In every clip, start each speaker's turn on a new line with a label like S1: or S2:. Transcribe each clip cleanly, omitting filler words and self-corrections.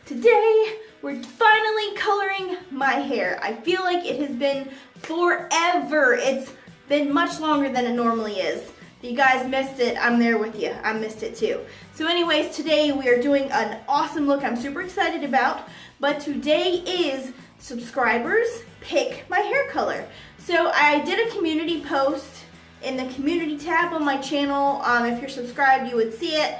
S1: Today, we're finally coloring my hair. I feel like it has been forever. It's been much longer than it normally is. If you guys missed it, I'm there with you. I missed it too. So anyways, today we are doing an awesome look I'm super excited about. But today is subscribers pick my hair color. So I did a community post in the community tab on my channel. If you're subscribed, you would see it.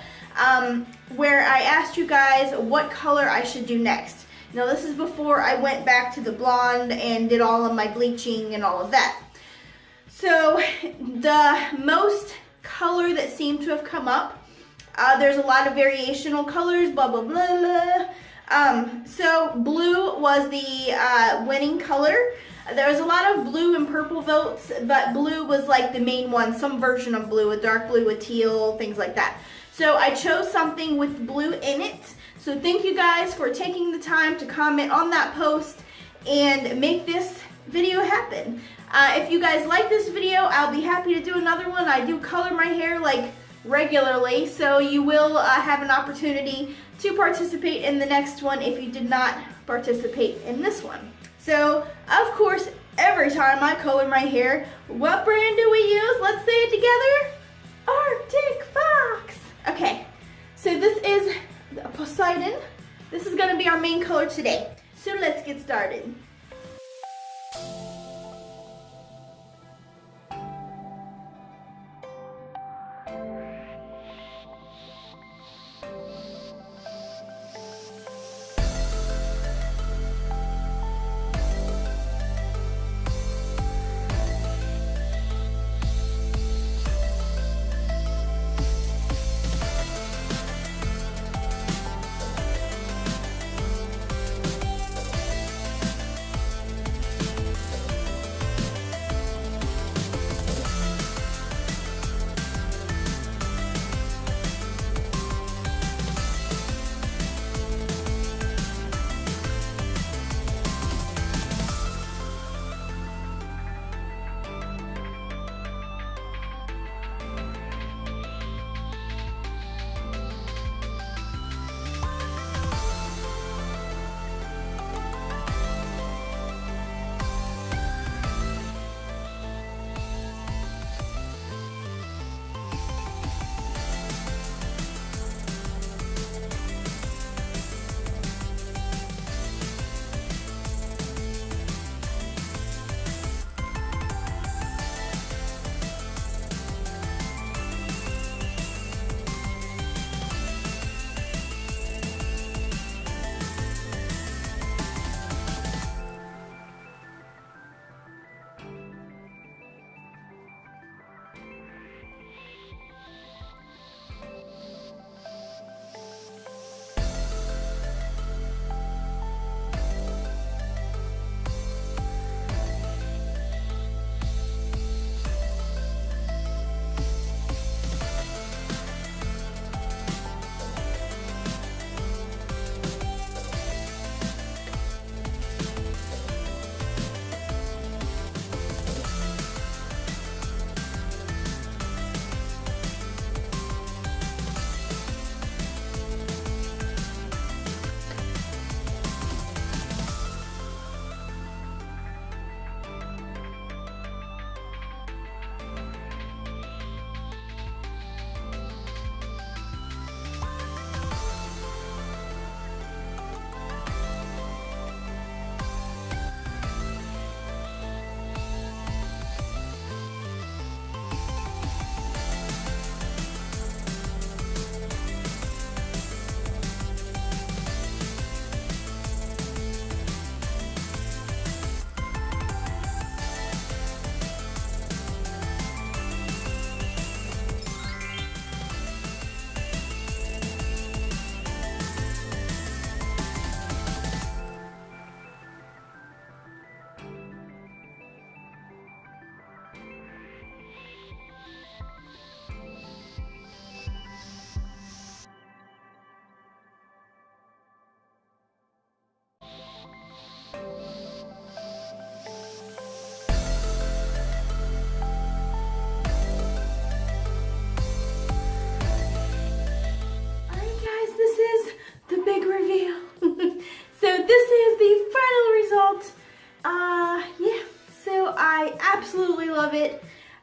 S1: Where I asked you guys what color I should do next. Now this is before I went back to the blonde and did all of my bleaching and all of that. So the most color that seemed to have come up, there's a lot of variational colors, blah, blah, blah, blah. So blue was the winning color. There was a lot of blue and purple votes, but blue was like the main one, some version of blue, a dark blue, a teal, things like that. So I chose something with blue in it. So thank you guys for taking the time to comment on that post and make this video happen. If you guys like this video, I'll be happy to do another one. I do color my hair like regularly, so you will have an opportunity to participate in the next one if you did not participate in this one. So, of course, every time I color my hair, what brand do we use? Let's say it together. Arctic Fox. Okay, so this is Poseidon. This is going to be our main color today. So let's get started.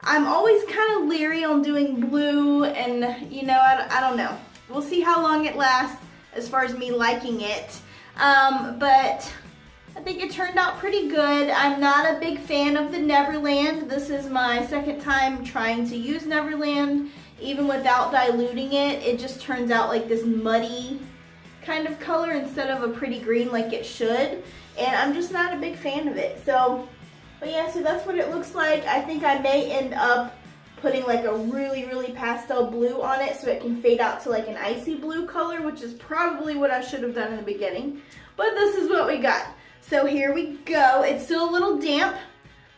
S1: I'm always kind of leery on doing blue, and you know, I don't know. We'll see how long it lasts as far as me liking it. But I think it turned out pretty good. I'm not a big fan of the Neverland. This is my second time trying to use Neverland. Even without diluting it, it just turns out like this muddy kind of color instead of a pretty green like it should. And I'm just not a big fan of it. So, but yeah, so that's what it looks like. I think I may end up putting like a really pastel blue on it so it can fade out to like an icy blue color, which is probably what I should have done in the beginning. But this is what we got. So here we go. It's still a little damp,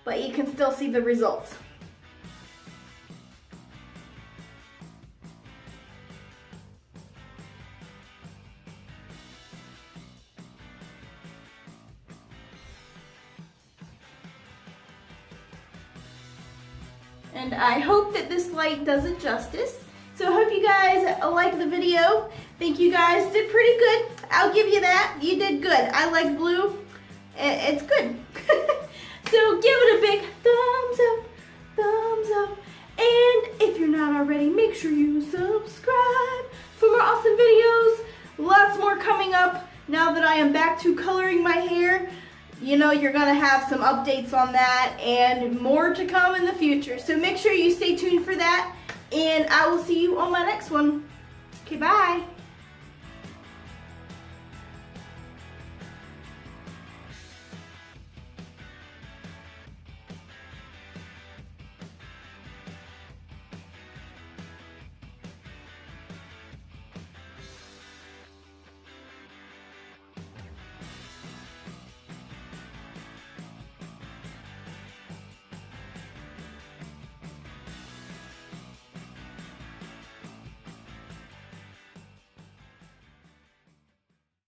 S1: but you can still see the results. And I hope that this light does it justice. So I hope you guys like the video. Think you guys did pretty good. I'll give you that. You did good. I like blue. It's good. So give it a big thumbs up. And if you're not already, make sure you subscribe for more awesome videos. Lots more coming up now that I am back to coloring my hair. You know, you're gonna have some updates on that and more to come in the future. So make sure you stay tuned for that, and I will see you on my next one. Okay, bye.